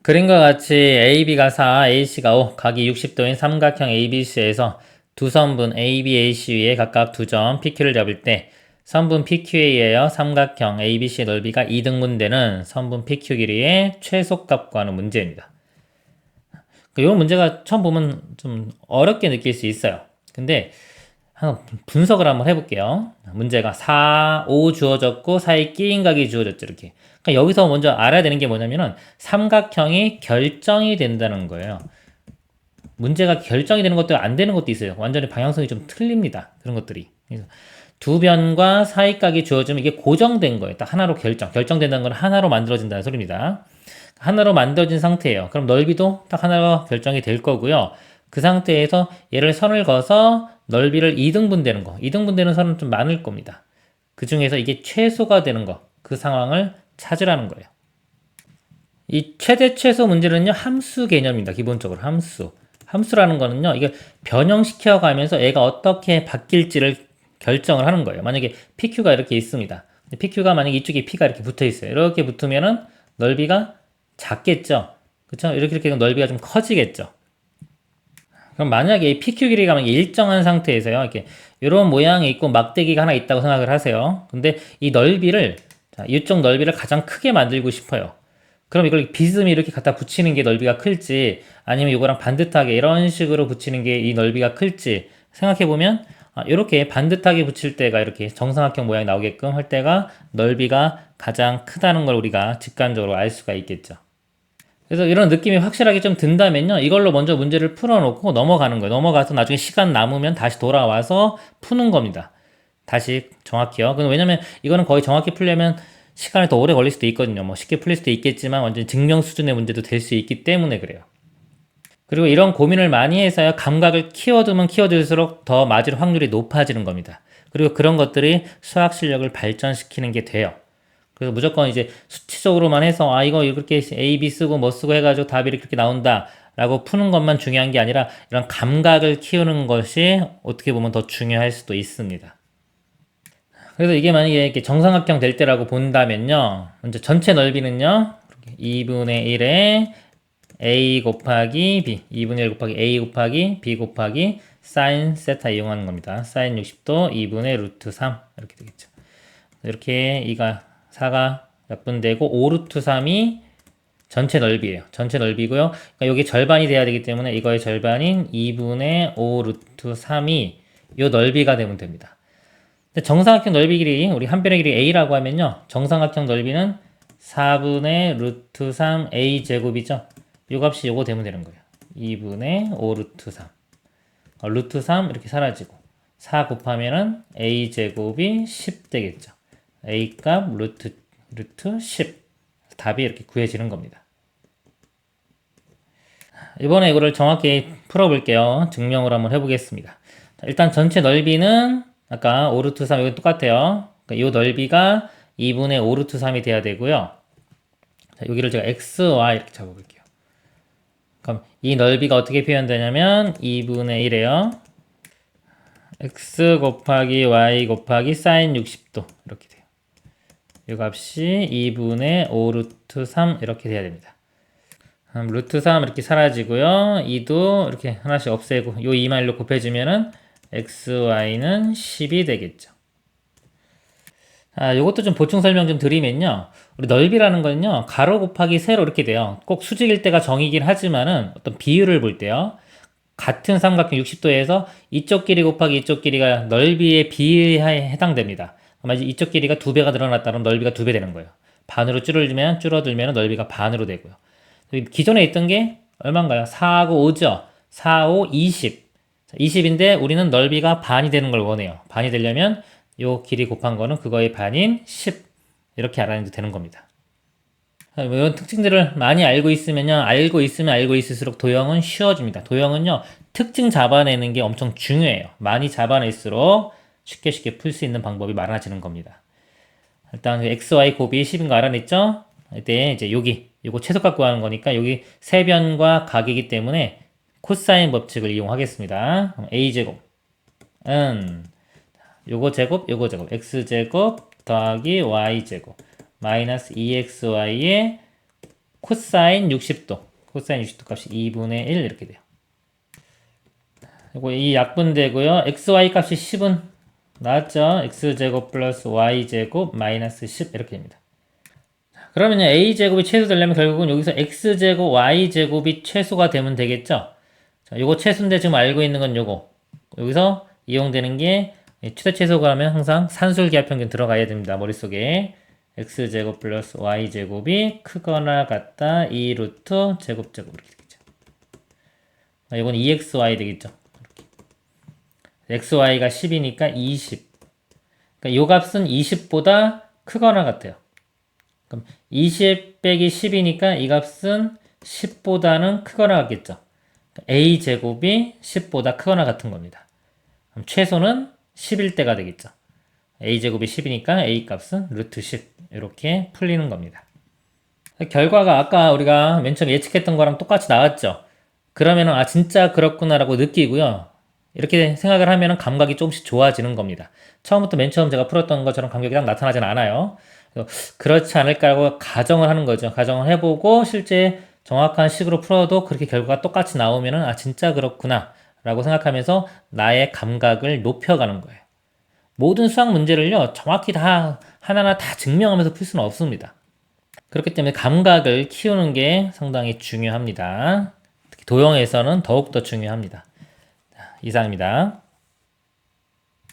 그림과 같이 AB가 4, AC가 5, 각이 60도인 삼각형 ABC에서 두 선분 AB, AC 위에 각각 두 점 PQ를 잡을 때 선분 PQ에 의하여 삼각형 ABC의 넓이가 2등분되는 선분 PQ 길이의 최소값 구하는 문제입니다. 이 문제가 처음 보면 좀 어렵게 느낄 수 있어요. 근데 분석을 한번 해볼게요. 문제가 4, 5 주어졌고 사이 끼인 각이 주어졌죠. 이렇게. 그러니까 여기서 먼저 알아야 되는 게 뭐냐면은 삼각형이 결정이 된다는 거예요. 문제가 결정이 되는 것도 안 되는 것도 있어요. 완전히 방향성이 좀 틀립니다. 그런 것들이. 그래서 두 변과 사이각이 주어지면 이게 고정된 거예요. 딱 하나로 결정된다는 건 하나로 만들어진다는 소리입니다. 하나로 만들어진 상태예요. 그럼 넓이도 딱 하나로 결정이 될 거고요. 그 상태에서 얘를 선을 그어서 넓이를 2등분 되는 거. 2등분 되는 선은 좀 많을 겁니다. 그 중에서 이게 최소가 되는 거. 그 상황을 찾으라는 거예요. 이 최대 최소 문제는요, 함수 개념입니다. 기본적으로 함수. 함수라는 거는요, 이게 변형시켜 가면서 얘가 어떻게 바뀔지를 결정을 하는 거예요. 만약에 PQ가 이렇게 있습니다. PQ가 만약에 이쪽에 P가 이렇게 붙어 있어요. 이렇게 붙으면은 넓이가 작겠죠. 그쵸? 이렇게 넓이가 좀 커지겠죠. 그럼 만약에 이 PQ 길이가 일정한 상태에서요, 이렇게 이런 모양이 있고 막대기가 하나 있다고 생각을 하세요. 근데 이 넓이를, 자, 이쪽 넓이를 가장 크게 만들고 싶어요. 그럼 이걸 비스듬히 이렇게 갖다 붙이는 게 넓이가 클지, 아니면 이거랑 반듯하게 이런 식으로 붙이는 게 이 넓이가 클지 생각해보면, 이렇게 반듯하게 붙일 때가 이렇게 정사각형 모양이 나오게끔 할 때가 넓이가 가장 크다는 걸 우리가 직관적으로 알 수가 있겠죠. 그래서 이런 느낌이 확실하게 좀 든다면요, 이걸로 먼저 문제를 풀어놓고 넘어가는 거예요. 넘어가서 나중에 시간 남으면 다시 돌아와서 푸는 겁니다. 다시 정확히요. 왜냐면 이거는 거의 정확히 풀려면 시간이 더 오래 걸릴 수도 있거든요. 뭐 쉽게 풀릴 수도 있겠지만 완전 증명 수준의 문제도 될 수 있기 때문에 그래요. 그리고 이런 고민을 많이 해서요, 감각을 키워두면 키워둘수록 더 맞을 확률이 높아지는 겁니다. 그리고 그런 것들이 수학 실력을 발전시키는 게 돼요. 그래서 무조건 이제 수치적으로만 해서 이거 이렇게 A, B 쓰고 뭐 쓰고 해가지고 답이 이렇게 나온다 라고 푸는 것만 중요한 게 아니라 이런 감각을 키우는 것이 어떻게 보면 더 중요할 수도 있습니다. 그래서 이게 만약에 이렇게 정삼각형 될 때라고 본다면요, 먼저 전체 넓이는요 2분의 1에 a 곱하기 b, 2분의 1 곱하기 a 곱하기 b 곱하기 사인 세타 이용하는 겁니다. 사인 60도 2분의 루트 3 이렇게 되겠죠. 이렇게 2가 4가 약분되고 5 루트 3이 전체 넓이에요. 전체 넓이고요. 그러니까 여기 절반이 돼야 되기 때문에 이거의 절반인 2분의 5 루트 3이 이 넓이가 되면 됩니다. 정삼각형 넓이 길이, 우리 한 변의 길이 a라고 하면요, 정삼각형 넓이는 4분의 루트 3 a 제곱이죠. 이 값이 요거 되면 되는 거예요. 2분의 5 루트 3. 루트 3 이렇게 사라지고 4 곱하면은 a 제곱이 10 되겠죠. a 값 루트 10. 답이 이렇게 구해지는 겁니다. 이번에 이거를 정확히 풀어볼게요. 증명을 한번 해보겠습니다. 자, 일단 전체 넓이는 아까 5 루트 3 이거 똑같아요. 그러니까 이 넓이가 2분의 5 루트 3이 돼야 되고요. 자, 여기를 제가 x, y 이렇게 잡아볼게요. 그럼 이 넓이가 어떻게 표현되냐면 2분의 1에요. x 곱하기 y 곱하기 사인 60도 이렇게 돼요. 이 값이 2분의 5 루트 3 이렇게 돼야 됩니다. 루트 3 이렇게 사라지고요. 2도 이렇게 하나씩 없애고 요 2만 1로 곱해주면은 x, y는 10이 되겠죠. 요것도 좀 보충 설명 좀 드리면요, 우리 넓이라는 거는요 가로 곱하기 세로 이렇게 돼요. 꼭 수직일 때가 정이긴 하지만은 어떤 비율을 볼 때요, 같은 삼각형 60도에서 이쪽 길이 곱하기 이쪽 길이가 넓이의 비에 해당됩니다. 만약 이쪽 길이가 2배가 늘어났다면 넓이가 2배 되는 거예요. 반으로 줄어들면 넓이가 반으로 되고요. 기존에 있던 게 얼마인가요? 4하고 5죠. 4, 5, 20. 20인데 우리는 넓이가 반이 되는 걸 원해요. 반이 되려면 요 길이 곱한 거는 그거의 반인 10. 이렇게 알아내도 되는 겁니다. 이런 특징들을 많이 알고 있으면요, 알고 있을수록 도형은 쉬워집니다. 도형은요, 특징 잡아내는 게 엄청 중요해요. 많이 잡아낼수록 쉽게 풀 수 있는 방법이 많아지는 겁니다. 일단 x, y 곱이 10인 거 알아냈죠? 이때 이제 요거 최소값 구하는 거니까 여기 세변과 각이기 때문에 코사인 법칙을 이용하겠습니다. a제곱은 요거 제곱 x제곱 더하기 y제곱 마이너스 2xy의 코사인 60도. 코사인 60도 값이 2분의 1 이렇게 돼요. 그리고 이 약분되고요. xy 값이 10은 나왔죠? x제곱 플러스 y제곱 마이너스 10 이렇게 됩니다. 그러면 a제곱이 최소되려면 결국은 여기서 x제곱 y제곱이 최소가 되면 되겠죠? 자, 요거 최소인데 지금 알고 있는 건 요거. 여기서 이용되는 게 최대 최소가 하면 항상 산술기하평균 들어가야 됩니다. 머릿속에 x제곱 플러스 y제곱이 크거나 같다 2 루트 제곱제곱 이렇게 되겠죠. 이건 2xy 되겠죠. xy가 10이니까 20. 그러니까 요 값은 20보다 크거나 같아요. 그럼 20 빼기 10이니까 이 값은 10보다는 크거나 같겠죠. a제곱이 10보다 크거나 같은 겁니다. 그럼 최소는 10일 때가 되겠죠. a제곱이 10이니까 a 값은 루트 10 이렇게 풀리는 겁니다. 결과가 아까 우리가 맨 처음 예측했던 거랑 똑같이 나왔죠. 그러면은 아 진짜 그렇구나라고 느끼고요. 이렇게 생각을 하면은 감각이 조금씩 좋아지는 겁니다. 처음부터 맨 처음 제가 풀었던 것처럼 감각이 딱 나타나진 않아요. 그렇지 않을까라고 가정을 하는 거죠. 가정을 해보고 실제 정확한 식으로 풀어도 그렇게 결과가 똑같이 나오면은 아 진짜 그렇구나 라고 생각하면서 나의 감각을 높여가는 거예요. 모든 수학 문제를요 정확히 다 하나하나 다 증명하면서 풀 수는 없습니다. 그렇기 때문에 감각을 키우는 게 상당히 중요합니다. 특히 도형에서는 더욱더 중요합니다. 이상입니다.